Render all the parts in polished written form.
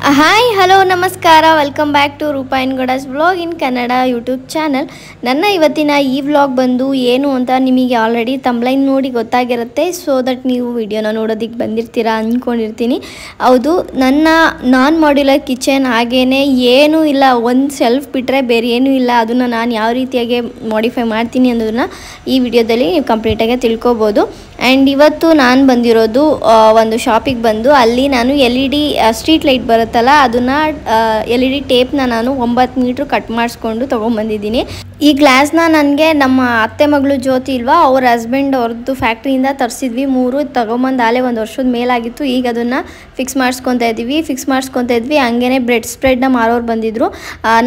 Hi hello ನಮಸ್ಕಾರ welcome back to Roopa in Gowda's vlog in Kannada YouTube channel. ನನ್ನ ಇವತ್ತಿನ ಈ ವ್ಲಾಗ್ ಬಂದು ಏನು ಅಂತ ನಿಮಗೆ ಆಲ್ರೆಡಿ ತಮ್ಲೈನ್ ನೋಡಿ ಗೊತ್ತಾಗಿರುತ್ತೆ. ಸೊ ದಟ್ ನೀವು ವಿಡಿಯೋನ ನೋಡೋದಕ್ಕೆ ಬಂದಿರ್ತೀರಾ ಅಂದ್ಕೊಂಡಿರ್ತೀನಿ. ಹೌದು, ನನ್ನ ನಾನ್ ಮಾಡ್ಯುಲರ್ ಕಿಚನ್ ಹಾಗೇನೆ ಏನೂ ಇಲ್ಲ, ಒಂದು ಸೆಲ್ಫ್ ಬಿಟ್ಟರೆ ಬೇರೆ ಏನೂ ಇಲ್ಲ. ಅದನ್ನು ನಾನು ಯಾವ ರೀತಿಯಾಗಿ ಮಾಡಿಫೈ ಮಾಡ್ತೀನಿ ಅನ್ನೋದನ್ನ ಈ ವಿಡಿಯೋದಲ್ಲಿ ನೀವು ಕಂಪ್ಲೀಟಾಗಿ ತಿಳ್ಕೊಬೋದು. ಆ್ಯಂಡ್ ಇವತ್ತು ನಾನು ಬಂದಿರೋದು ಒಂದು ಶಾಪಿಗೆ ಬಂದು ಅಲ್ಲಿ ನಾನು LED ಸ್ಟ್ರೀಟ್ ಲೈಟ್ ಬರುತ್ತಲ್ಲ ಅದನ್ನು LED ಟೇಪ್ನ ನಾನು 9 ಮೀಟ್ರ್ ಕಟ್ ಮಾಡಿಸ್ಕೊಂಡು ತೊಗೊಂಬಂದಿದ್ದೀನಿ. ಈ ಗ್ಲಾಸ್ನ ನನಗೆ ನಮ್ಮ ಅತ್ತೆ ಮಗಳು ಜ್ಯೋತಿ ಇಲ್ವಾ, ಅವ್ರ ಹಸ್ಬೆಂಡ್ ಅವ್ರದ್ದು ಫ್ಯಾಕ್ಟ್ರಿಯಿಂದ ತರಿಸಿದ್ವಿ. 3 ತೊಗೊಂಬಂದು ಆಲೇ 1 ವರ್ಷದ ಮೇಲಾಗಿತ್ತು. ಈಗ ಅದನ್ನು ಫಿಕ್ಸ್ ಮಾಡಿಸ್ಕೊತಾ ಇದ್ವಿ. ಹಂಗೇ ಬ್ರೆಡ್ ಸ್ಪ್ರೆಡ್ನ ಮಾರೋರು ಬಂದಿದ್ದರು.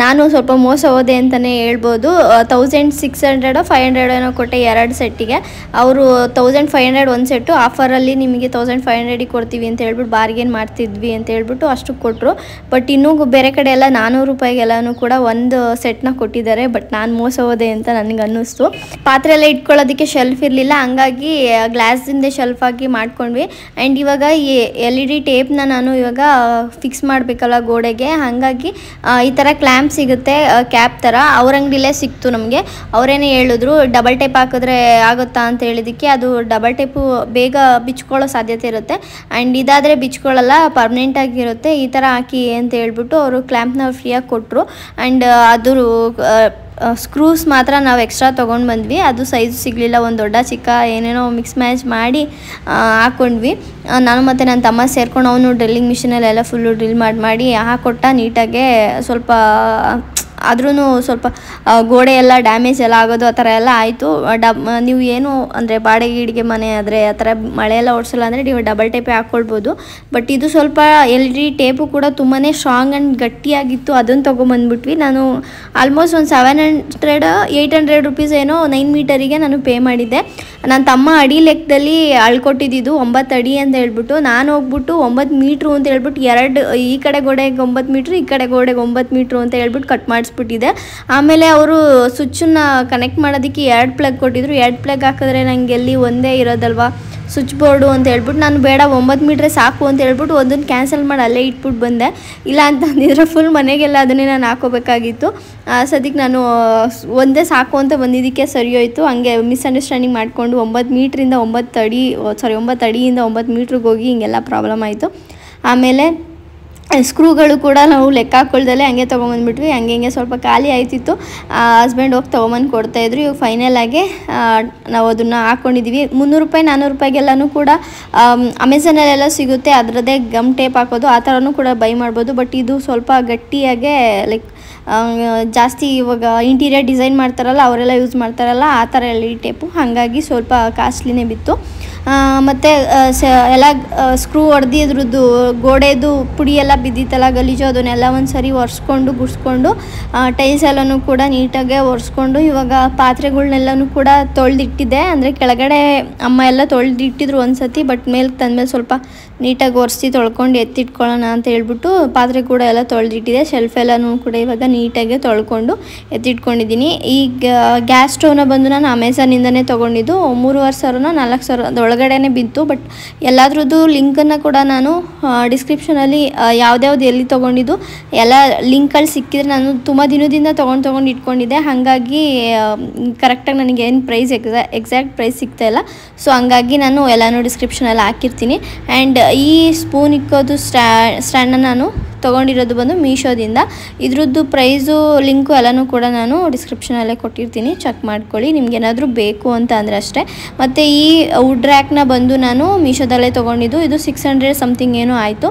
ನಾನು ಸ್ವಲ್ಪ ಮೋಸ ಹೋದೆ ಅಂತಲೇ ಹೇಳ್ಬೋದು. 1600 500 ಏನೋ ಕೊಟ್ಟೆ 2 ಸೆಟ್ಟಿಗೆ. ಅವರು 1500 ಒಂದು ಸೆಟ್ಟು, ಆಫರಲ್ಲಿ ನಿಮಗೆ 1500 ಕೊಡ್ತೀವಿ ಅಂತ ಹೇಳ್ಬಿಟ್ಟು ಬಾರ್ಗೇನ್ ಮಾಡ್ತಿದ್ವಿ ಅಂತ ಹೇಳ್ಬಿಟ್ಟು ಅಷ್ಟು ಕೊಟ್ಟರು. ಬಟ್ ಇನ್ನೂ ಬೇರೆ ಕಡೆ ಎಲ್ಲ 400 ರೂಪಾಯಿಗೆಲ್ಲನೂ ಕೂಡ ಒಂದು ಸೆಟ್ನ ಕೊಟ್ಟಿದ್ದಾರೆ. ಬಟ್ ನಾನು ಮೋಸ ಹೋದೆ ಅಂತ ನನಗೆ ಅನ್ನಿಸ್ತು. ಪಾತ್ರೆ ಎಲ್ಲ ಇಟ್ಕೊಳ್ಳೋದಕ್ಕೆ ಶೆಲ್ಫ್ ಇರಲಿಲ್ಲ, ಹಂಗಾಗಿ ಗ್ಲಾಸ್ದಿಂದ ಶೆಲ್ಫ್ ಆಗಿ ಮಾಡ್ಕೊಂಡ್ವಿ. ಆ್ಯಂಡ್ ಇವಾಗ ಈ LED ಟೇಪ್ನ ನಾನು ಇವಾಗ ಫಿಕ್ಸ್ ಮಾಡಬೇಕಲ್ಲ ಗೋಡೆಗೆ, ಹಾಗಾಗಿ ಈ ಥರ ಕ್ಲ್ಯಾಂಪ್ ಸಿಗುತ್ತೆ ಕ್ಯಾಪ್ ಥರ, ಅವ್ರ ಅಂಗಡಿಲೇ ಸಿಕ್ತು ನಮಗೆ. ಅವರೇನೇ ಹೇಳಿದ್ರು ಡಬಲ್ ಟೇಪ್ ಹಾಕಿದ್ರೆ ಆಗುತ್ತಾ ಅಂತ ಹೇಳಿದ್ದಕ್ಕೆ, ಅದು ಡಬಲ್ ಟೇಪು ಬೇಗ ಬಿಚ್ಕೊಳ್ಳೋ ಸಾಧ್ಯತೆ ಇರುತ್ತೆ. ಆ್ಯಂಡ್ ಇದಾದರೆ ಬಿಚ್ಕೊಳ್ಳಲ್ಲ, ಪರ್ಮನೆಂಟ್ ಆಗಿರುತ್ತೆ. ಈ ಥರ ಹಾಕಿ ಅಂತ ಹೇಳ್ಬಿಟ್ಟು ಅವರು ಕ್ಲ್ಯಾಂಪ್ನ ಫ್ರೀಯಾಗಿ ಕೊಟ್ಟರು. ಆ್ಯಂಡ್ ಅದು ಸ್ಕ್ರೂಸ್ ಮಾತ್ರ ನಾವು ಎಕ್ಸ್ಟ್ರಾ ತೊಗೊಂಡು ಬಂದ್ವಿ. ಅದು ಸೈಜ್ ಸಿಗಲಿಲ್ಲ, ಒಂದು ದೊಡ್ಡ ಚಿಕ್ಕ ಏನೇನೋ ಮಿಕ್ಸ್ ಮ್ಯಾಚ್ ಮಾಡಿ ಹಾಕ್ಕೊಂಡ್ವಿ. ನಾನು ಮತ್ತು ನನ್ನ ತಮ್ಮ ಸೇರ್ಕೊಂಡು ಅವನು ಡ್ರಿಲ್ಲಿಂಗ್ ಮಿಷಿನಲ್ಲೆಲ್ಲ ಫುಲ್ಲು ಡ್ರಿಲ್ ಮಾಡಿ ಹಾಕ್ಕೊಟ್ಟ ನೀಟಾಗೆ. ಸ್ವಲ್ಪ ಆದ್ರೂ ಸ್ವಲ್ಪ ಗೋಡೆ ಎಲ್ಲ ಡ್ಯಾಮೇಜ್ ಎಲ್ಲ ಆಗೋದು ಆ ಥರ ಎಲ್ಲ ಆಯಿತು. ನೀವು ಏನು ಅಂದರೆ ಬಾಡಿಗೆ ಮನೆ ಆದರೆ ಆ ಥರ ಮಳೆಯೆಲ್ಲ ಓಡಿಸಲ್ಲ ಅಂದರೆ ನೀವು ಡಬಲ್ ಟೇಪೇ ಹಾಕ್ಕೊಳ್ಬೋದು. ಬಟ್ ಇದು ಸ್ವಲ್ಪ LED ಟೇಪು ಕೂಡ ತುಂಬಾ ಸ್ಟ್ರಾಂಗ್ ಆ್ಯಂಡ್ ಗಟ್ಟಿಯಾಗಿತ್ತು. ಅದನ್ನು ತೊಗೊಂಬಂದ್ಬಿಟ್ವಿ. ನಾನು ಆಲ್ಮೋಸ್ಟ್ ಒಂದು 700-800 ರುಪೀಸ್ ಏನೋ 9 ಮೀಟರಿಗೆ ನಾನು ಪೇ ಮಾಡಿದ್ದೆ. ನನ್ನ ತಮ್ಮ ಅಡಿ ಲೆಕ್ಕದಲ್ಲಿ ಅಳ್ಕೊಟ್ಟಿದ್ದು 9 ಅಡಿ ಅಂತ ಹೇಳ್ಬಿಟ್ಟು, ನಾನು ಹೋಗ್ಬಿಟ್ಟು 9 ಮೀಟ್ರು ಅಂತ ಹೇಳ್ಬಿಟ್ಟು ಈ ಕಡೆ ಗೋಡೆಗೆ 9 ಮೀಟ್ರು, ಈ ಕಡೆ ಗೋಡೆಗೆ 9 ಮೀಟ್ರು ಅಂತ ಹೇಳ್ಬಿಟ್ಟು ಕಟ್ ಮಾಡಿಸ್ಬಿಟ್ಟಿದೆ. ಆಮೇಲೆ ಅವರು ಸ್ವಿಚ್ಚನ್ನು ಕನೆಕ್ಟ್ ಮಾಡೋದಕ್ಕೆ 2 ಪ್ಲಗ್ ಕೊಟ್ಟಿದ್ರು. 2 ಪ್ಲಗ್ ಹಾಕಿದ್ರೆ ನನಗೆ ಎಲ್ಲಿ ಒಂದೇ ಇರೋದಲ್ವಾ ಸ್ವಿಚ್ ಬೋರ್ಡು ಅಂತ ಹೇಳ್ಬಿಟ್ಟು, ನಾನು ಬೇಡ 9 ಮೀಟ್ರೆ ಸಾಕು ಅಂತ ಹೇಳ್ಬಿಟ್ಟು ಒಂದನ್ನು ಕ್ಯಾನ್ಸಲ್ ಮಾಡಿ ಅಲ್ಲೇ ಇಟ್ಬಿಟ್ಟು ಬಂದೆ. ಇಲ್ಲ ಅಂತಂದಿದ್ರೆ ಫುಲ್ ಮನೆಗೆಲ್ಲ ಅದನ್ನೇ ನಾನು ಹಾಕೋಬೇಕಾಗಿತ್ತು. ಸದ್ಯಕ್ಕೆ ನಾನು ಒಂದೇ ಸಾಕು ಅಂತ ಬಂದಿದ್ದಕ್ಕೆ ಸರಿ ಹೋಯಿತು. ಹಂಗೆ ಮಿಸ್ಅಂಡರ್ಸ್ಟ್ಯಾಂಡಿಂಗ್ ಮಾಡಿಕೊಂಡು 9 ಮೀಟ್ರಿಂದ 9 ಅಡಿಯಿಂದ 9 ಮೀಟ್ರಿಗೆ ಹೋಗಿ ಹಿಂಗೆಲ್ಲ ಪ್ರಾಬ್ಲಮ್ ಆಯಿತು. ಆಮೇಲೆ ಸ್ಕ್ರೂಗಳು ಕೂಡ ನಾವು ಲೆಕ್ಕ ಹಾಕ್ಕೊಳ್ದಲ್ಲೇ ಹಂಗೆ ತೊಗೊಂಬಂದ್ಬಿಟ್ವಿ. ಹಂಗೆ ಸ್ವಲ್ಪ ಖಾಲಿ ಆಯ್ತಿತ್ತು. ಹಸ್ಬೆಂಡ್ ಹೋಗಿ ತೊಗೊಂಬಂದು ಕೊಡ್ತಾಯಿದ್ರು. ಇವಾಗ ಫೈನಲಾಗಿ ನಾವು ಅದನ್ನು ಹಾಕ್ಕೊಂಡಿದ್ದೀವಿ. 300 ರೂಪಾಯಿ 400 ರೂಪಾಯಿಗೆಲ್ಲನೂ ಕೂಡ ಅಮೆಝಾನಲ್ಲೆಲ್ಲ ಸಿಗುತ್ತೆ. ಅದರದ್ದೇ ಗಮ್ ಟೇಪ್ ಹಾಕೋದು ಆ ಥರನೂ ಕೂಡ ಬೈ ಮಾಡ್ಬೋದು. ಬಟ್ ಇದು ಸ್ವಲ್ಪ ಗಟ್ಟಿಯಾಗೆ ಲೈಕ್ ಜಾಸ್ತಿ ಇವಾಗ ಇಂಟೀರಿಯರ್ ಡಿಸೈನ್ ಮಾಡ್ತಾರಲ್ಲ ಅವರೆಲ್ಲ ಯೂಸ್ ಮಾಡ್ತಾರಲ್ಲ ಆ ಥರ LED ಟೇಪು, ಹಾಗಾಗಿ ಸ್ವಲ್ಪ ಕಾಸ್ಟ್ಲಿನೇ ಬಿತ್ತು. ಮತ್ತು ಎಲ್ಲ ಸ್ಕ್ರೂ ಹೊಡೆದು ಅದ್ರದ್ದು ಗೋಡೆದು ಪುಡಿ ಎಲ್ಲ ಬಿದ್ದಿತ್ತಲ್ಲ ಗಲೀಜು, ಅದನ್ನೆಲ್ಲ ಒಂದು ಸರಿ ಒರೆಸ್ಕೊಂಡು ಗುಡಿಸ್ಕೊಂಡು ಟೈಲ್ಸ್ ಎಲ್ಲನೂ ಕೂಡ ನೀಟಾಗೆ ಒರೆಸ್ಕೊಂಡು ಇವಾಗ ಪಾತ್ರೆಗಳ್ನೆಲ್ಲನೂ ಕೂಡ ತೊಳೆದಿಟ್ಟಿದ್ದೆ. ಅಂದರೆ ಕೆಳಗಡೆ ಅಮ್ಮ ಎಲ್ಲ ತೊಳೆದಿಟ್ಟಿದ್ರು ಒಂದು ಸತಿ, ಬಟ್ ಮೇಲೆ ತಂದಮೇಲೆ ಸ್ವಲ್ಪ ನೀಟಾಗಿ ಒರೆಸಿ ತೊಳ್ಕೊಂಡು ಎತ್ತಿಟ್ಕೊಳ್ಳೋಣ ಅಂತ ಹೇಳ್ಬಿಟ್ಟು ಪಾತ್ರೆ ಕೂಡ ಎಲ್ಲ ತೊಳೆದಿಟ್ಟಿದೆ. ಶೆಲ್ಫ್ ಎಲ್ಲನೂ ಕೂಡ ಇವಾಗ ನೀಟಾಗಿ ತೊಳ್ಕೊಂಡು ಎತ್ತಿಟ್ಕೊಂಡಿದ್ದೀನಿ. ಈಗ ಗ್ಯಾಸ್ ಸ್ಟವ್ನ ಬಂದು ನಾನು ಅಮೆಝಾನಿಂದನೇ ತೊಗೊಂಡಿದ್ದು. 3,500 4,000 ಒಳಗಡೆನೇ ಬಿತ್ತು. ಬಟ್ ಎಲ್ಲದ್ರದ್ದು ಲಿಂಕನ್ನು ಕೂಡ ನಾನು ಡಿಸ್ಕ್ರಿಪ್ಷನಲ್ಲಿ ಯಾವ್ದ್ಯಾವ್ದು ಎಲ್ಲಿ ತೊಗೊಂಡಿದ್ದು ಎಲ್ಲ ಲಿಂಕಲ್ಲಿ ಸಿಕ್ಕಿದ್ರೆ, ನಾನು ತುಂಬ ದಿನದಿಂದ ತೊಗೊಂಡು ಇಟ್ಕೊಂಡಿದ್ದೆ. ಹಾಗಾಗಿ ಕರೆಕ್ಟಾಗಿ ನನಗೆ ಏನು ಪ್ರೈಸ್ ಎಕ್ಸಾಕ್ಟ್ ಪ್ರೈಸ್ ಸಿಗ್ತಾಯಿಲ್ಲ. ಸೊ ಹಂಗಾಗಿ ನಾನು ಎಲ್ಲನೂ ಡಿಸ್ಕ್ರಿಪ್ಷನಲ್ಲಿ ಹಾಕಿರ್ತೀನಿ. ಆ್ಯಂಡ್ ಈ ಸ್ಪೂನ್ ಇಕ್ಕೋದು ಸ್ಟ್ಯಾಂಡನ್ನು ನಾನು ತೊಗೊಂಡಿರೋದು ಬಂದು ಮೀಶೋದಿಂದ. ಇದ್ರದ್ದು ಪ್ರೈಸು ಲಿಂಕು ಎಲ್ಲನೂ ಕೂಡ ನಾನು ಡಿಸ್ಕ್ರಿಪ್ಷನಲ್ಲೇ ಕೊಟ್ಟಿರ್ತೀನಿ, ಚೆಕ್ ಮಾಡ್ಕೊಳ್ಳಿ ನಿಮ್ಗೇನಾದರೂ ಬೇಕು ಅಂತ ಅಂದರೆ ಅಷ್ಟೇ. ಮತ್ತು ಈ ವುಡ್ ರ್ಯಾಕ್ನ ಬಂದು ನಾನು ಮೀಶೋದಲ್ಲೇ ತೊಗೊಂಡಿದ್ದು. ಇದು 600 ಸಮಥಿಂಗ್ ಏನೋ ಆಯಿತು.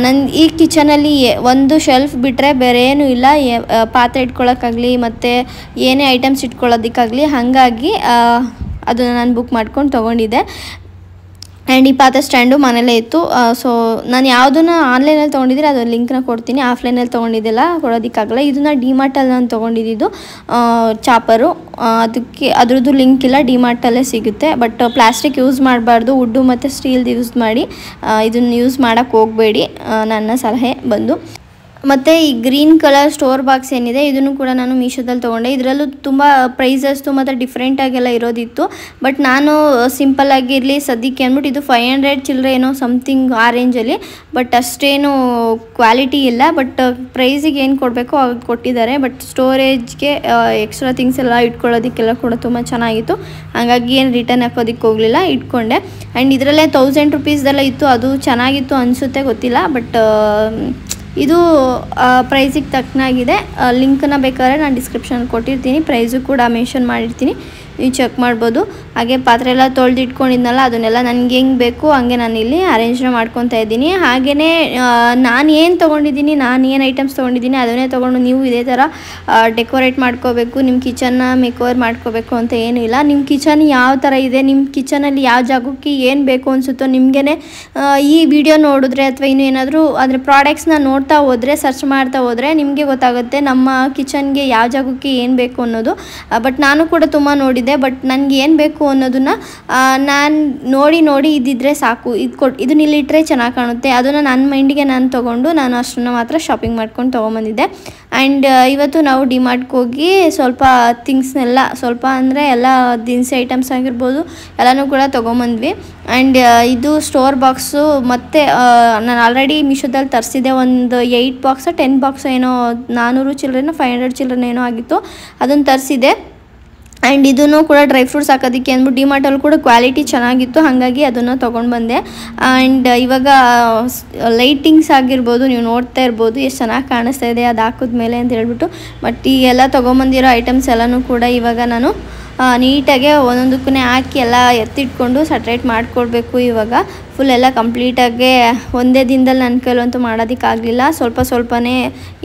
ನನ್ನ ಈ ಕಿಚನಲ್ಲಿ ಒಂದು ಶೆಲ್ಫ್ ಬಿಟ್ಟರೆ ಬೇರೆ ಏನೂ ಇಲ್ಲ, ಪಾತ್ರೆ ಇಟ್ಕೊಳ್ಳೋಕ್ಕಾಗಲಿ ಮತ್ತು ಏನೇ ಐಟಮ್ಸ್ ಇಟ್ಕೊಳ್ಳೋದಕ್ಕಾಗಲಿ. ಹಾಗಾಗಿ ಅದನ್ನು ನಾನು ಬುಕ್ ಮಾಡ್ಕೊಂಡು ತೊಗೊಂಡಿದ್ದೆ. ಆ್ಯಂಡ್ ಈ ಪಾತ್ರೆ ಸ್ಟ್ಯಾಂಡು ಮನೇಲೇ ಇತ್ತು. ಸೊ ನಾನು ಯಾವುದನ್ನು ಆನ್ಲೈನಲ್ಲಿ ತೊಗೊಂಡಿದ್ರೆ ಅದು ಲಿಂಕ್ನ ಕೊಡ್ತೀನಿ. ಆಫ್ಲೈನಲ್ಲಿ ತೊಗೊಂಡಿದ್ದೆಲ್ಲ ಕೊಡೋದಕ್ಕಾಗಲ್ಲ. ಇದನ್ನು ಡಿಮಾರ್ಟಲ್ಲಿ ನಾನು ತೊಗೊಂಡಿದ್ದು ಚಾಪರು. ಅದ್ರದ್ದು ಲಿಂಕ್ ಇಲ್ಲ, ಡಿಮಾರ್ಟಲ್ಲೇ ಸಿಗುತ್ತೆ. ಬಟ್ ಪ್ಲಾಸ್ಟಿಕ್ ಯೂಸ್ ಮಾಡಬಾರ್ದು, ವುಡ್ಡು ಮತ್ತು ಸ್ಟೀಲ್ದು ಯೂಸ್ ಮಾಡಿ. ಇದನ್ನು ಯೂಸ್ ಮಾಡೋಕ್ಕೆ ಹೋಗಬೇಡಿ, ನನ್ನ ಸಲಹೆ ಬಂದು. ಮತ್ತು ಈ ಗ್ರೀನ್ ಕಲರ್ ಸ್ಟೋರ್ ಬಾಕ್ಸ್ ಏನಿದೆ ಇದನ್ನು ಕೂಡ ನಾನು ಮೀಶೋದಲ್ಲಿ ತೊಗೊಂಡೆ. ಇದರಲ್ಲೂ ತುಂಬ ಪ್ರೈಸಸ್ತು ಮತ್ತು ಡಿಫ್ರೆಂಟಾಗೆಲ್ಲ ಇರೋದಿತ್ತು. ಬಟ್ ನಾನು ಸಿಂಪಲ್ಲಾಗಿರಲಿ ಸದ್ಯಕ್ಕೆ ಅಂದ್ಬಿಟ್ಟು ಇದು 500 ಚಿಲ್ಲರೆ ಏನೋ ಸಮಥಿಂಗ್ ಆ ರೇಂಜಲ್ಲಿ. ಬಟ್ ಅಷ್ಟೇನು ಕ್ವಾಲಿಟಿ ಇಲ್ಲ. ಬಟ್ ಪ್ರೈಸಿಗೆ ಏನು ಕೊಡಬೇಕು ಅದು ಕೊಟ್ಟಿದ್ದಾರೆ. ಬಟ್ ಸ್ಟೋರೇಜ್ಗೆ ಎಕ್ಸ್ಟ್ರಾ ಥಿಂಗ್ಸ್ ಎಲ್ಲ ಇಟ್ಕೊಳ್ಳೋದಕ್ಕೆಲ್ಲ ಕೂಡ ತುಂಬ ಚೆನ್ನಾಗಿತ್ತು. ಹಾಗಾಗಿ ಏನು ರಿಟರ್ನ್ ಹಾಕೋದಕ್ಕೆ ಹೋಗಲಿಲ್ಲ, ಇಟ್ಕೊಂಡೆ. ಆ್ಯಂಡ್ ಇದರಲ್ಲೇ 1000 ರುಪೀಸ್ದೆಲ್ಲ ಇತ್ತು, ಅದು ಚೆನ್ನಾಗಿತ್ತು ಅನಿಸುತ್ತೆ, ಗೊತ್ತಿಲ್ಲ. ಬಟ್ ಇದು ಪ್ರೈಸಿಗೆ ತಕ್ಕನಾಗಿದೆ. ಲಿಂಕನ್ನ ಬೇಕಾದ್ರೆ ನಾನು ಡಿಸ್ಕ್ರಿಪ್ಷನಲ್ಲಿ ಕೊಟ್ಟಿರ್ತೀನಿ, ಪ್ರೈಸು ಕೂಡ ಮೆನ್ಷನ್ ಮಾಡಿರ್ತೀನಿ, ನೀವು ಚೆಕ್ ಮಾಡ್ಬೋದು. ಹಾಗೆ ಪಾತ್ರೆ ಎಲ್ಲ ತೊಳೆದು ಇಟ್ಕೊಂಡಿದ್ನಲ್ಲ ಅದನ್ನೆಲ್ಲ ನನಗೆ ಹೆಂಗೆ ಬೇಕು ಹಂಗೆ ನಾನು ಇಲ್ಲಿ ಅರೇಂಜ್ನ ಮಾಡ್ಕೊತಾ ಇದ್ದೀನಿ. ಹಾಗೆಯೇ ನಾನು ಏನು ತೊಗೊಂಡಿದ್ದೀನಿ, ನಾನು ಏನು ಐಟಮ್ಸ್ ತೊಗೊಂಡಿದ್ದೀನಿ ಅದನ್ನೇ ತೊಗೊಂಡು ನೀವು ಇದೇ ಥರ ಡೆಕೋರೇಟ್ ಮಾಡ್ಕೋಬೇಕು, ನಿಮ್ಮ ಕಿಚನ್ನ ಮೇಕೋವರ್ ಮಾಡ್ಕೋಬೇಕು ಅಂತ ಏನೂ ಇಲ್ಲ. ನಿಮ್ಮ ಕಿಚನ್ ಯಾವ ಥರ ಇದೆ, ನಿಮ್ಮ ಕಿಚನಲ್ಲಿ ಯಾವ ಜಾಗಕ್ಕೆ ಏನು ಬೇಕು ಅನಿಸುತ್ತೋ ನಿಮಗೇ ಈ ವಿಡಿಯೋ ನೋಡಿದ್ರೆ ಅಥವಾ ಇನ್ನೂ ಏನಾದರೂ ಅದರ ಪ್ರಾಡಕ್ಟ್ಸ್ನ ನೋಡ್ತಾ ಹೋದರೆ, ಸರ್ಚ್ ಮಾಡ್ತಾ ಹೋದರೆ ನಿಮಗೆ ಗೊತ್ತಾಗುತ್ತೆ ನಮ್ಮ ಕಿಚನ್ಗೆ ಯಾವ ಜಾಗಕ್ಕೆ ಏನು ಬೇಕು ಅನ್ನೋದು. ಬಟ್ ನಾನು ಕೂಡ ತುಂಬ ನೋಡಿದ್ದೆ. ಬಟ್ ನನಗೆ ಏನು ಬೇಕು ಅನ್ನೋದನ್ನು ನಾನು ನೋಡಿ ಇದ್ದಿದ್ರೆ ಸಾಕು, ಇದನ್ನ ಇಲ್ಲಿಟ್ಟರೆ ಚೆನ್ನಾಗಿ ಕಾಣುತ್ತೆ, ಅದನ್ನು ನನ್ನ ಮೈಂಡಿಗೆ ನಾನು ತೊಗೊಂಡು ನಾನು ಅಷ್ಟನ್ನು ಮಾತ್ರ ಶಾಪಿಂಗ್ ಮಾಡ್ಕೊಂಡು ತೊಗೊಂಬಂದಿದ್ದೆ. ಆ್ಯಂಡ್ ಇವತ್ತು ನಾವು ಡಿಮಾರ್ಟ್ಗೆ ಹೋಗಿ ಸ್ವಲ್ಪ ಥಿಂಗ್ಸ್ನೆಲ್ಲ, ಸ್ವಲ್ಪ ಅಂದರೆ ಎಲ್ಲ ದಿನಸಿ ಐಟಮ್ಸ್ ಆಗಿರ್ಬೋದು ಎಲ್ಲನೂ ಕೂಡ ತೊಗೊಂಬಂದ್ವಿ. ಆ್ಯಂಡ್ ಇದು ಸ್ಟೋರ್ ಬಾಕ್ಸು ಮತ್ತು ನಾನು ಆಲ್ರೆಡಿ ಮೀಶೋದಲ್ಲಿ ತರಿಸಿದೆ. ಒಂದು 8 ಬಾಕ್ಸ 10 ಬಾಕ್ಸ್ ಏನೋ 400 ಚಿಲ್ಲರೆನೋ 500 ಚಿಲ್ಲರೆನೋ ಏನೋ ಆಗಿತ್ತು, ಅದನ್ನು ತರಿಸಿದೆ. ಆ್ಯಂಡ್ ಇದನ್ನು ಕೂಡ ಡ್ರೈ ಫ್ರೂಟ್ಸ್ ಹಾಕೋದಕ್ಕೆ ಅಂದ್ಬಿಟ್ಟು ಡಿಮಾರ್ಟಲ್ಲಿ ಕೂಡ ಕ್ವಾಲಿಟಿ ಚೆನ್ನಾಗಿತ್ತು, ಹಾಗಾಗಿ ಅದನ್ನು ತೊಗೊಂಡು ಬಂದೆ. ಆ್ಯಂಡ್ ಇವಾಗ ಲೈಟಿಂಗ್ಸ್ ಆಗಿರ್ಬೋದು, ನೀವು ನೋಡ್ತಾ ಇರ್ಬೋದು ಎಷ್ಟು ಚೆನ್ನಾಗಿ ಕಾಣಿಸ್ತಾ ಇದೆ ಅದು ಹಾಕಿದ್ಮೇಲೆ ಅಂತ ಹೇಳ್ಬಿಟ್ಟು. ಬಟ್ ಈ ಎಲ್ಲ ತೊಗೊಂಬಂದಿರೋ ಐಟಮ್ಸ್ ಎಲ್ಲನೂ ಕೂಡ ಇವಾಗ ನಾನು ನೀಟಾಗೆ ಒಂದೊಂದಕ್ಕೂ ಹಾಕಿ ಎಲ್ಲ ಎತ್ತಿಟ್ಕೊಂಡು ಸಟ್ರೇಟ್ ಮಾಡಿಕೊಡ್ಬೇಕು. ಇವಾಗ ಫುಲ್ ಎಲ್ಲ ಕಂಪ್ಲೀಟಾಗಿ ಒಂದೇ ದಿನದಲ್ಲಿ ನನ್ನ ಕೈಲಂತೂ ಮಾಡೋದಕ್ಕಾಗಲಿಲ್ಲ. ಸ್ವಲ್ಪನೇ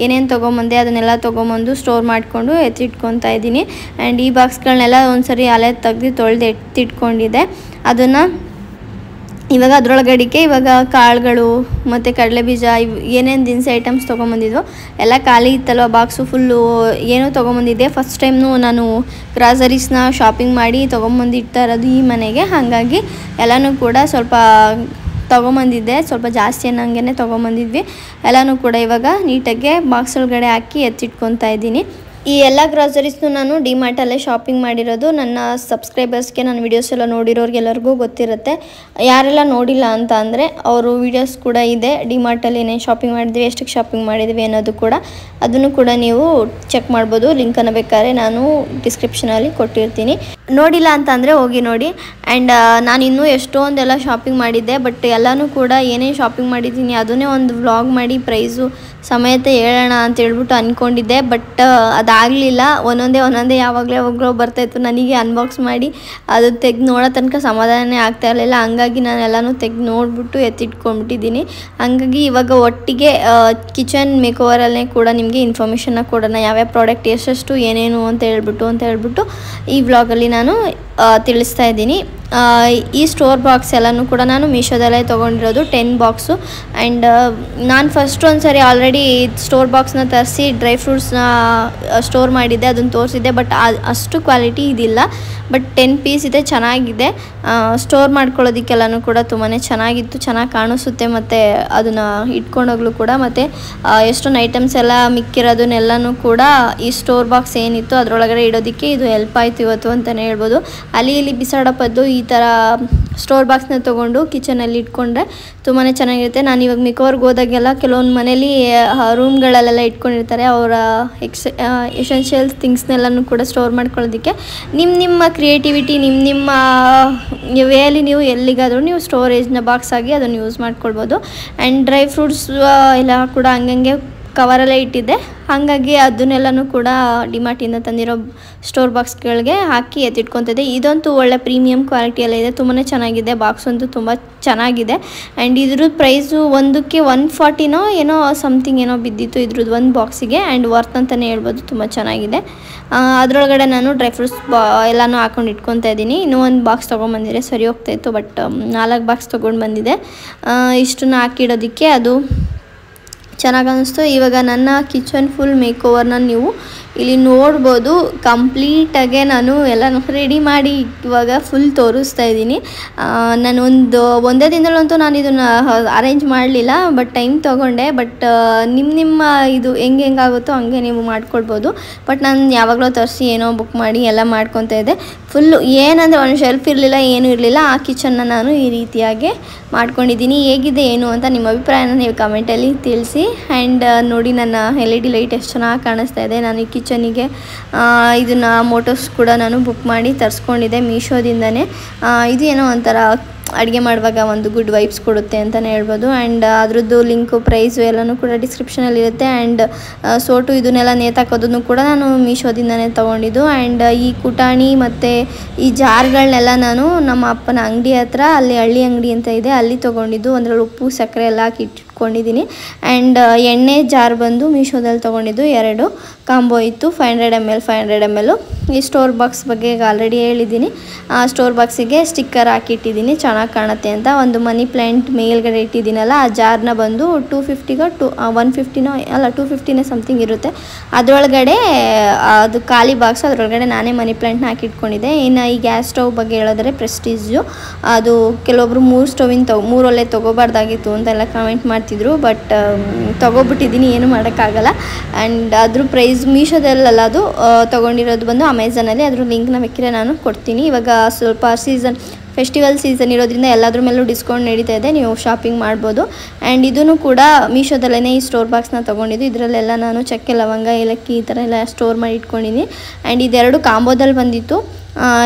ಏನೇನು ತೊಗೊಂಬಂದೆ ಅದನ್ನೆಲ್ಲ ತೊಗೊಂಬಂದು ಸ್ಟೋರ್ ಮಾಡಿಕೊಂಡು ಎತ್ತಿಟ್ಕೊತಾ ಇದ್ದೀನಿ. ಆ್ಯಂಡ್ ಈ ಬಾಕ್ಸ್ಗಳನ್ನೆಲ್ಲ ಒಂದು ಸರಿ ಅಲೆ ತೆಗೆದು ತೊಳೆದು ಎತ್ತಿಟ್ಕೊಂಡಿದ್ದೆ. ಅದನ್ನು ಇವಾಗ ಅದರೊಳಗಡಿಕೆ ಇವಾಗ ಕಾಳುಗಳು ಮತ್ತು ಕಡಲೆಬೀಜ ಏನೇನು ದಿನಸಿ ಐಟಮ್ಸ್ ತೊಗೊಂಬಂದಿದ್ವು ಎಲ್ಲ ಖಾಲಿ ಇತ್ತಲ್ವ ಬಾಕ್ಸು ಫುಲ್ಲು. ಏನೂ ತೊಗೊಂಬಂದಿದ್ದೆ, ಫಸ್ಟ್ ಟೈಮ್ನು ನಾನು ಗ್ರಾಸರೀಸ್ನ ಶಾಪಿಂಗ್ ಮಾಡಿ ತೊಗೊಂಬಂದು ಇಡ್ತಾ ಇರೋದು ಈ ಮನೆಗೆ. ಹಾಗಾಗಿ ಎಲ್ಲನೂ ಕೂಡ ಸ್ವಲ್ಪ ತೊಗೊಂಬಂದಿದ್ದೆ, ಸ್ವಲ್ಪ ಜಾಸ್ತಿ ಅನ್ನಂಗೆ ತೊಗೊಂಬಂದಿದ್ವಿ. ಎಲ್ಲನೂ ಕೂಡ ಇವಾಗ ನೀಟಾಗೆ ಬಾಕ್ಸ್ ಒಳಗಡೆ ಹಾಕಿ ಎತ್ತಿಟ್ಕೊತಾ ಇದ್ದೀನಿ. ಈ ಎಲ್ಲ ಗ್ರಾಸರೀಸ್ನು ನಾನು ಡಿಮಾರ್ಟಲ್ಲೇ ಶಾಪಿಂಗ್ ಮಾಡಿರೋದು. ನನ್ನ ಸಬ್ಸ್ಕ್ರೈಬರ್ಸ್ಗೆ ನನ್ನ ವೀಡಿಯೋಸ್ ಎಲ್ಲ ನೋಡಿರೋರಿಗೆಲ್ಲರಿಗೂ ಗೊತ್ತಿರುತ್ತೆ. ಯಾರೆಲ್ಲ ನೋಡಿಲ್ಲ ಅಂತ ಅಂದರೆ ಅವರು ವೀಡಿಯೋಸ್ ಕೂಡ ಇದೆ, ಡಿಮಾರ್ಟಲ್ಲಿ ಏನೇನು ಶಾಪಿಂಗ್ ಮಾಡಿದ್ವಿ, ಎಷ್ಟಕ್ಕೆ ಶಾಪಿಂಗ್ ಮಾಡಿದ್ವಿ ಅನ್ನೋದು ಕೂಡ, ಅದನ್ನು ಕೂಡ ನೀವು ಚೆಕ್ ಮಾಡ್ಬೋದು. ಲಿಂಕನ್ನು ಬೇಕಾದ್ರೆ ನಾನು ಡಿಸ್ಕ್ರಿಪ್ಷನಲ್ಲಿ ಕೊಟ್ಟಿರ್ತೀನಿ, ನೋಡಿಲ್ಲ ಅಂತ ಅಂದರೆ ಹೋಗಿ ನೋಡಿ. ಆ್ಯಂಡ್ ನಾನು ಇನ್ನೂ ಎಷ್ಟೊಂದೆಲ್ಲ ಶಾಪಿಂಗ್ ಮಾಡಿದ್ದೆ. ಬಟ್ ಎಲ್ಲನೂ ಕೂಡ ಏನೇನು ಶಾಪಿಂಗ್ ಮಾಡಿದ್ದೀನಿ ಅದನ್ನೇ ಒಂದು ವ್ಲಾಗ್ ಮಾಡಿ ಪ್ರೈಸು ಸಮೇತ ಹೇಳೋಣ ಅಂತ ಹೇಳ್ಬಿಟ್ಟು ಅಂದ್ಕೊಂಡಿದ್ದೆ. ಬಟ್ ಅದಾಗಲಿಲ್ಲ. ಒಂದೊಂದೇ ಯಾವಾಗಲೂ ಬರ್ತಾಯಿತ್ತು. ನನಗೆ ಅನ್ಬಾಕ್ಸ್ ಮಾಡಿ ಅದು ತೆಗೆದು ನೋಡೋ ತನಕ ಸಮಾಧಾನನೇ ಆಗ್ತಾ ಇರಲಿಲ್ಲ. ಹಂಗಾಗಿ ನಾನು ಎಲ್ಲನೂ ತೆಗೆದು ನೋಡಿಬಿಟ್ಟು ಎತ್ತಿಟ್ಕೊಂಡ್ಬಿಟ್ಟಿದ್ದೀನಿ. ಹಂಗಾಗಿ ಇವಾಗ ಒಟ್ಟಿಗೆ ಕಿಚನ್ ಮೇಕೋವರಲ್ಲೇ ಕೂಡ ನಿಮಗೆ ಇನ್ಫಾರ್ಮೇಷನ್ನ ಕೊಡೋಣ, ಯಾವ್ಯಾವ ಪ್ರಾಡಕ್ಟ್ ಎಷ್ಟೆಷ್ಟು ಏನೇನು ಅಂತ ಹೇಳ್ಬಿಟ್ಟು ಈ ವ್ಲಾಗಲ್ಲಿ ನಾನು ತಿಳಿಸ್ತಾ ಇದ್ದೀನಿ. ಈ ಸ್ಟೋರ್ ಬಾಕ್ಸ್ ಎಲ್ಲನೂ ಕೂಡ ನಾನು ಮೀಶೋದಲ್ಲೇ ತೊಗೊಂಡಿರೋದು 10 ಬಾಕ್ಸು. ಆ್ಯಂಡ್ ನಾನು ಫಸ್ಟ್ ಒಂದು ಸರಿ ಆಲ್ರೆಡಿ ಸ್ಟೋರ್ ಬಾಕ್ಸ್ನ ತರಿಸಿ ಡ್ರೈ ಫ್ರೂಟ್ಸ್ನ ಸ್ಟೋರ್ ಮಾಡಿದ್ದೆ, ಅದನ್ನು ತೋರಿಸಿದ್ದೆ. ಬಟ್ ಅಷ್ಟು ಕ್ವಾಲಿಟಿ ಇದಿಲ್ಲ. ಬಟ್ 10 ಪೀಸ್ ಇದೆ, ಚೆನ್ನಾಗಿದೆ. ಸ್ಟೋರ್ ಮಾಡ್ಕೊಳ್ಳೋದಕ್ಕೆಲ್ಲನೂ ಕೂಡ ತುಂಬಾ ಚೆನ್ನಾಗಿತ್ತು, ಚೆನ್ನಾಗಿ ಕಾಣಿಸುತ್ತೆ. ಮತ್ತು ಅದನ್ನು ಇಟ್ಕೊಂಡೋಗ್ಲು ಕೂಡ ಮತ್ತು ಎಷ್ಟೊಂದು ಐಟಮ್ಸ್ ಎಲ್ಲ ಮಿಕ್ಕಿರೋದನ್ನೆಲ್ಲನೂ ಕೂಡ ಈ ಸ್ಟೋರ್ ಬಾಕ್ಸ್ ಏನಿತ್ತು ಅದರೊಳಗಡೆ ಇಡೋದಕ್ಕೆ ಇದು ಹೆಲ್ಪ್ ಆಯಿತು ಇವತ್ತು ಅಂತಲೇ ಹೇಳ್ಬೋದು. ಅಲ್ಲಿ ಇಲ್ಲಿ ಬಿಸಾಡೋಪದ್ದು ಈ ಥರ ಸ್ಟೋರ್ ಬಾಕ್ಸ್ನ ತೊಗೊಂಡು ಕಿಚನಲ್ಲಿ ಇಟ್ಕೊಂಡ್ರೆ ತುಂಬಾ ಚೆನ್ನಾಗಿರುತ್ತೆ. ನಾನು ಇವಾಗ ಮಿಕೋರ್ಗೆ ಹೋದಾಗೆಲ್ಲ ಕೆಲವೊಂದು ಮನೇಲಿ ರೂಮ್ಗಳಲ್ಲೆಲ್ಲ ಇಟ್ಕೊಂಡಿರ್ತಾರೆ ಅವರ ಎಸೆನ್ಷಿಯಲ್ಸ್ ಥಿಂಗ್ಸ್ನೆಲ್ಲನೂ ಕೂಡ ಸ್ಟೋರ್ ಮಾಡ್ಕೊಳ್ಳೋದಕ್ಕೆ. ನಿಮ್ಮ ಕ್ರಿಯೇಟಿವಿಟಿ ನಿಮ್ಮ ವೇಯಲ್ಲಿ ನೀವು ಎಲ್ಲಿಗಾದರೂ ನೀವು ಸ್ಟೋರೇಜ್ನ ಬಾಕ್ಸ್ ಆಗಿ ಅದನ್ನು ಯೂಸ್ ಮಾಡ್ಕೊಳ್ಬೋದು. ಆ್ಯಂಡ್ ಡ್ರೈ ಫ್ರೂಟ್ಸ್ ಎಲ್ಲ ಕೂಡ ಹಂಗಂಗೆ ಕವರಲ್ಲೇ ಇಟ್ಟಿದ್ದೆ, ಹಾಗಾಗಿ ಅದನ್ನೆಲ್ಲನೂ ಕೂಡ ಡಿಮಾರ್ಟಿಂದ ತಂದಿರೋ ಸ್ಟೋರ್ ಬಾಕ್ಸ್ಗಳಿಗೆ ಹಾಕಿ ಎತ್ತಿಟ್ಕೊತಿದ್ದೆ. ಇದಂತೂ ಒಳ್ಳೆ ಪ್ರೀಮಿಯಂ ಕ್ವಾಲಿಟಿಯಲ್ಲೇ ಇದೆ, ತುಂಬಾ ಚೆನ್ನಾಗಿದೆ. ಬಾಕ್ಸ್ ಅಂತೂ ತುಂಬ ಚೆನ್ನಾಗಿದೆ. ಆ್ಯಂಡ್ ಇದ್ರದ್ದು ಪ್ರೈಸು ಒಂದಕ್ಕೆ 140 ಏನೋ ಸಮಥಿಂಗ್ ಏನೋ ಬಿದ್ದಿತ್ತು ಇದ್ರದ್ದು ಒಂದು ಬಾಕ್ಸಿಗೆ. ಆ್ಯಂಡ್ ವರ್ತ್ ಅಂತಲೇ ಹೇಳ್ಬೋದು, ತುಂಬ ಚೆನ್ನಾಗಿದೆ. ಅದರೊಳಗಡೆ ನಾನು ಡ್ರೈ ಫ್ರೂಟ್ಸ್ ಎಲ್ಲನೂ ಹಾಕೊಂಡು ಇಟ್ಕೊತಾ ಇದ್ದೀನಿ. ಇನ್ನೂ ಒಂದು ಬಾಕ್ಸ್ ತೊಗೊಂಬಂದಿದ್ರೆ ಸರಿ ಹೋಗ್ತಾಯಿತ್ತು, ಬಟ್ 4 ಬಾಕ್ಸ್ ತೊಗೊಂಡು ಬಂದಿದೆ. ಇಷ್ಟನ್ನು ಹಾಕಿಡೋದಕ್ಕೆ ಅದು ಚೆನ್ನಾಗಿ ಅನ್ನಿಸ್ತು. ಇವಾಗ ನನ್ನ ಕಿಚನ್ ಫುಲ್ ಮೇಕ್ ಓವರ್ನ ನೀವು ಇಲ್ಲಿ ನೋಡ್ಬೋದು. ಕಂಪ್ಲೀಟಾಗೆ ನಾನು ಎಲ್ಲ ರೆಡಿ ಮಾಡಿ ಇವಾಗ ಫುಲ್ ತೋರಿಸ್ತಾ ಇದ್ದೀನಿ. ನಾನು ಒಂದೇ ದಿನದಲ್ಲಂತೂ ನಾನು ಇದನ್ನು ಅರೇಂಜ್ ಮಾಡಲಿಲ್ಲ, ಬಟ್ ಟೈಮ್ ತೊಗೊಂಡೆ. ಬಟ್ ನಿಮ್ಮ ಇದು ಹೆಂಗಾಗುತ್ತೋ ಹಂಗೆ ನೀವು ಮಾಡ್ಕೊಳ್ಬೋದು. ಬಟ್ ನಾನು ಯಾವಾಗಲೂ ತರಿಸಿ ಏನೋ ಬುಕ್ ಮಾಡಿ ಎಲ್ಲ ಮಾಡ್ಕೊತಾ ಇದ್ದೆ. ಫುಲ್ಲು ಏನಂದರೆ ಒಂದು ಶೆಲ್ಫ್ ಇರಲಿಲ್ಲ, ಏನೂ ಇರಲಿಲ್ಲ. ಆ ಕಿಚನ್ನ ನಾನು ಈ ರೀತಿಯಾಗಿ ಮಾಡ್ಕೊಂಡಿದ್ದೀನಿ. ಹೇಗಿದೆ ಏನು ಅಂತ ನಿಮ್ಮ ಅಭಿಪ್ರಾಯನ ನೀವು ಕಮೆಂಟಲ್ಲಿ ತಿಳಿಸಿ. ಆ್ಯಂಡ್ ನೋಡಿ ನನ್ನ LED ಲೈಟ್ ಎಷ್ಟು ಚೆನ್ನಾಗಿ ಕಾಣಿಸ್ತಾ ಇದೆ. ನಾನು ಈ ಕಿಚನಿಗೆ ಇದನ್ನು ಮೋಟೋಸ್ ಕೂಡ ನಾನು ಬುಕ್ ಮಾಡಿ ತರಿಸ್ಕೊಂಡಿದ್ದೆ ಮೀಶೋದಿಂದನೇ. ಇದು ಏನೋ ಒಂಥರ ಅಡುಗೆ ಮಾಡುವಾಗ ಒಂದು ಗುಡ್ ವೈಬ್ಸ್ ಕೊಡುತ್ತೆ ಅಂತಲೇ ಹೇಳ್ಬೋದು. ಆ್ಯಂಡ್ ಅದ್ರದ್ದು ಲಿಂಕು ಪ್ರೈಸು ಎಲ್ಲನೂ ಕೂಡ ಡಿಸ್ಕ್ರಿಪ್ಷನಲ್ಲಿರುತ್ತೆ. ಆ್ಯಂಡ್ ಸೋಟು ಇದನ್ನೆಲ್ಲ ನೇತಾಕೋದನ್ನು ಕೂಡ ನಾನು ಮೀಶೋದಿಂದನೇ ತೊಗೊಂಡಿದ್ದು. ಆ್ಯಂಡ್ ಈ ಕುಟಾಣಿ ಮತ್ತು ಈ ಜಾರ್ಗಳನ್ನೆಲ್ಲ ನಾನು ನಮ್ಮ ಅಪ್ಪನ ಅಂಗಡಿ ಹತ್ರ, ಅಲ್ಲಿ ಹಳ್ಳಿ ಅಂಗಡಿ ಅಂತ ಇದೆ, ಅಲ್ಲಿ ತೊಗೊಂಡಿದ್ದು. ಅದರಲ್ಲಿ ಉಪ್ಪು ಸಕ್ಕರೆ ಎಲ್ಲ ಹಾಕಿ ಇಟ್ಕೊಂಡಿದ್ದೀನಿ. ಆ್ಯಂಡ್ ಎಣ್ಣೆ ಜಾರ್ ಬಂದು ಮೀಶೋದಲ್ಲಿ ತೊಗೊಂಡಿದ್ದು 2 ಕಾಂಬೋ ಇತ್ತು. 500 ml 500 ml. ಈ ಸ್ಟೋರ್ ಬಾಕ್ಸ್ ಬಗ್ಗೆ ಈಗ ಆಲ್ರೆಡಿ ಹೇಳಿದ್ದೀನಿ. ಆ ಸ್ಟೋರ್ ಬಾಕ್ಸಿಗೆ ಸ್ಟಿಕ್ಕರ್ ಹಾಕಿಟ್ಟಿದ್ದೀನಿ ಚೆನ್ನಾಗಿ ಕಾಣುತ್ತೆ ಅಂತ. ಒಂದು ಮನಿ ಪ್ಲ್ಯಾಂಟ್ ಮೇಲ್ಗಡೆ ಇಟ್ಟಿದ್ದೀನಲ್ಲ, ಆ ಜಾರ್ನ ಬಂದು 250ಗೋ 150ನೋ ಅಲ್ಲ 250ನೇ ಸಮಥಿಂಗ್ ಇರುತ್ತೆ. ಅದರೊಳಗಡೆ ಅದು ಖಾಲಿ ಬಾಕ್ಸ್, ಅದರೊಳಗಡೆ ನಾನೇ ಮನಿ ಪ್ಲ್ಯಾಂಟ್ನ ಹಾಕಿಟ್ಕೊಂಡಿದ್ದೆ. ಇನ್ನು ಈ ಗ್ಯಾಸ್ ಸ್ಟವ್ ಬಗ್ಗೆ ಹೇಳಿದ್ರೆ ಪ್ರೆಸ್ಟೀಜು, ಅದು ಕೆಲವೊಬ್ರು 3 ಒಲೆ ತೊಗೋಬಾರ್ದಾಗಿತ್ತು ಅಂತೆಲ್ಲ ಕಮೆಂಟ್ ಮಾಡ್ತಿದ್ರು. ಬಟ್ ತೊಗೊಬಿಟ್ಟಿದ್ದೀನಿ, ಏನು ಮಾಡೋಕ್ಕಾಗಲ್ಲ. ಆ್ಯಂಡ್ ಅದ್ರ ಪ್ರೈಸ್ ಮೀಶೋದಲ್ಲ, ಅದು ತೊಗೊಂಡಿರೋದು ಬಂದು ಅಮೆಝಾನಲ್ಲಿ. ಅದ್ರ ಲಿಂಕ್ನ ಬೇಕಿದ್ರೆ ನಾನು ಕೊಡ್ತೀನಿ. ಇವಾಗ ಸ್ವಲ್ಪ ಫೆಸ್ಟಿವಲ್ ಸೀಸನ್ ಇರೋದ್ರಿಂದ ಎಲ್ಲದ್ರ ಮೇಲೂ ಡಿಸ್ಕೌಂಟ್ ನಡೀತಾ ಇದೆ, ನೀವು ಶಾಪಿಂಗ್ ಮಾಡ್ಬೋದು. ಆ್ಯಂಡ್ ಇದನ್ನು ಕೂಡ ಮೀಶೋದಲ್ಲೇ ಈ ಸ್ಟೋರ್ ಬಾಕ್ಸ್ನ ತೊಗೊಂಡಿದ್ದು. ಇದರಲ್ಲೆಲ್ಲ ನಾನು ಚಕ್ಕೆ ಲವಂಗ ಏಲಕ್ಕಿ ಈ ಥರ ಎಲ್ಲ ಸ್ಟೋರ್ ಮಾಡಿ ಇಟ್ಕೊಂಡಿದ್ದೀನಿ. ಆ್ಯಂಡ್ ಇದೆರಡು ಕಾಂಬೋದಲ್ಲಿ ಬಂದಿತ್ತು.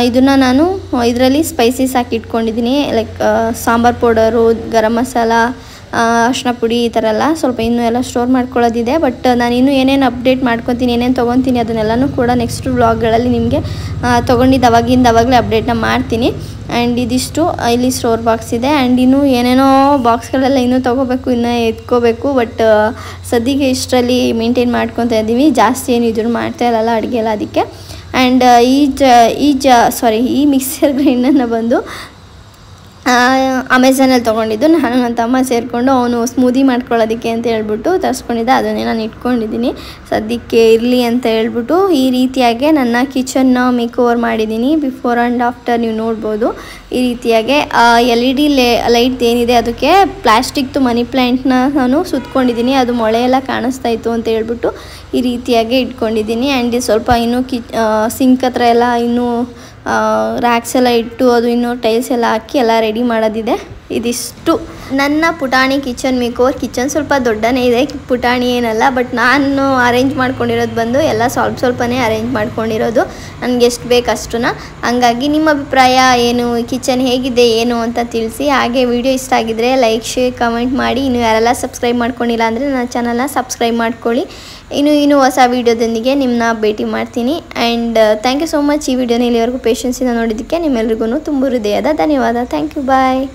ಇದನ್ನು ನಾನು ಇದರಲ್ಲಿ ಸ್ಪೈಸಸ್ ಹಾಕಿ ಇಟ್ಕೊಂಡಿದ್ದೀನಿ, ಲೈಕ್ ಸಾಂಬಾರ್ ಪೌಡರು, ಗರಂ ಮಸಾಲ, ಅರಿಶಿನ ಪುಡಿ ಈ ಥರ ಎಲ್ಲ ಸ್ವಲ್ಪ ಇನ್ನೂ ಎಲ್ಲ ಸ್ಟೋರ್ ಮಾಡ್ಕೊಳ್ಳೋದಿದೆ. ಬಟ್ ನಾನು ಇನ್ನೂ ಏನೇನು ಅಪ್ಡೇಟ್ ಮಾಡ್ಕೊತೀನಿ, ಏನೇನು ತೊಗೊತೀನಿ ಅದನ್ನೆಲ್ಲನೂ ಕೂಡ ನೆಕ್ಸ್ಟ್ ವ್ಲಾಗ್ಗಳಲ್ಲಿ ನಿಮಗೆ ತೊಗೊಂಡಿದ್ದು ಅವಾಗಲೇ ಅಪ್ಡೇಟ್ನ ಮಾಡ್ತೀನಿ. ಆ್ಯಂಡ್ ಇದಿಷ್ಟು ಇಲ್ಲಿ ಸ್ಟೋರ್ ಬಾಕ್ಸ್ ಇದೆ. ಆ್ಯಂಡ್ ಇನ್ನೂ ಏನೇನೋ ಬಾಕ್ಸ್ಗಳೆಲ್ಲ ಇನ್ನೂ ತೊಗೋಬೇಕು, ಇನ್ನೂ ಎತ್ಕೋಬೇಕು. ಬಟ್ ಸದ್ಯಕ್ಕೆ ಇಷ್ಟರಲ್ಲಿ ಮೇಂಟೈನ್ ಮಾಡ್ಕೊತಾ ಇದ್ದೀವಿ. ಜಾಸ್ತಿ ಏನು ಇದನ್ನು ಮಾಡ್ತಾ ಇಲ್ಲಲ್ಲ ಅಡುಗೆ ಎಲ್ಲ, ಅದಕ್ಕೆ. ಆ್ಯಂಡ್ ಈ ಮಿಕ್ಸರ್ ಗ್ರೈಂಡರ್ನ ಬಂದು ಅಮೆಝಾನಲ್ಲಿ ತೊಗೊಂಡಿದ್ದು. ನಾನು ನನ್ನ ತಮ್ಮ ಸೇರಿಕೊಂಡು ಅವನು ಸ್ಮೂದಿ ಮಾಡ್ಕೊಳ್ಳೋದಕ್ಕೆ ಅಂತ ಹೇಳ್ಬಿಟ್ಟು ತರಿಸ್ಕೊಂಡಿದ್ದೆ. ಅದನ್ನೇ ನಾನು ಇಟ್ಕೊಂಡಿದ್ದೀನಿ ಸದ್ಯಕ್ಕೆ ಇರಲಿ ಅಂತ ಹೇಳ್ಬಿಟ್ಟು. ಈ ರೀತಿಯಾಗಿ ನನ್ನ ಕಿಚನ್ನ ಮೇಕ್ ಓವರ್ ಮಾಡಿದ್ದೀನಿ. ಬಿಫೋರ್ ಆ್ಯಂಡ್ ಆಫ್ಟರ್ ನೀವು ನೋಡ್ಬೋದು. ಈ ರೀತಿಯಾಗಿ LED ಲೈಟ್ ಏನಿದೆ ಅದಕ್ಕೆ ಪ್ಲಾಸ್ಟಿಕ್ದು ಮನಿ ಪ್ಲ್ಯಾಂಟ್ನ ನಾನು ಸುತ್ಕೊಂಡಿದ್ದೀನಿ. ಅದು ಮೊಳೆ ಎಲ್ಲ ಕಾಣಿಸ್ತಾ ಇತ್ತು ಅಂತ ಹೇಳ್ಬಿಟ್ಟು ಈ ರೀತಿಯಾಗಿ ಇಟ್ಕೊಂಡಿದ್ದೀನಿ. ಆ್ಯಂಡ್ ಸ್ವಲ್ಪ ಇನ್ನೂ ಸಿಂಕ್ ಹತ್ರ ಎಲ್ಲ ಇನ್ನೂ ರ್ಯಾಕ್ಸ್ ಎಲ್ಲ ಇಟ್ಟು ಅದು ಇನ್ನೂ ಟೈಲ್ಸ್ ಎಲ್ಲ ಹಾಕಿ ಎಲ್ಲ ರೆಡಿ ಮಾಡೋದಿದೆ. ಇದಿಷ್ಟು ನನ್ನ ಪುಟಾಣಿ ಕಿಚನ್ ಮೇಕ್ ಓವರ್. ಕಿಚನ್ ಸ್ವಲ್ಪ ದೊಡ್ಡನೇ ಇದೆ, ಪುಟಾಣಿ ಏನಲ್ಲ. ಬಟ್ ನಾನು ಅರೇಂಜ್ ಮಾಡ್ಕೊಂಡಿರೋದು ಬಂದು ಎಲ್ಲ ಸ್ವಲ್ಪನೇ ಅರೇಂಜ್ ಮಾಡ್ಕೊಂಡಿರೋದು, ನನಗೆ ಎಷ್ಟು ಬೇಕು ಅಷ್ಟನ್ನ. ಹಂಗಾಗಿ ನಿಮ್ಮ ಅಭಿಪ್ರಾಯ ಏನು, ಕಿಚನ್ ಹೇಗಿದೆ ಏನು ಅಂತ ತಿಳಿಸಿ. ಹಾಗೆ ವಿಡಿಯೋ ಇಷ್ಟ ಆಗಿದ್ದರೆ ಲೈಕ್, ಶೇರ್, ಕಮೆಂಟ್ ಮಾಡಿ. ಇನ್ನು ಯಾರೆಲ್ಲ ಸಬ್ಸ್ಕ್ರೈಬ್ ಮಾಡ್ಕೊಂಡಿಲ್ಲ ಅಂದರೆ ನನ್ನ ಚಾನಲ್ನ ಸಬ್ಸ್ಕ್ರೈಬ್ ಮಾಡ್ಕೊಳ್ಳಿ. ಇನ್ನು ಹೊಸ ವೀಡಿಯೋದೊಂದಿಗೆ ನಿಮ್ಮನ್ನ ಭೇಟಿ ಮಾಡ್ತೀನಿ. And thank you so much ಈ ವಿಡಿಯೋನ ಇಲ್ಲಿವರೆಗೂ ಪೇಷನ್ಸಿಂದ ನೋಡಿದ್ದಕ್ಕೆ. ನಿಮ್ಮೆಲ್ರಿಗೂ ತುಂಬ ಹೃದಯದ ಧನ್ಯವಾದ. Thank you, bye.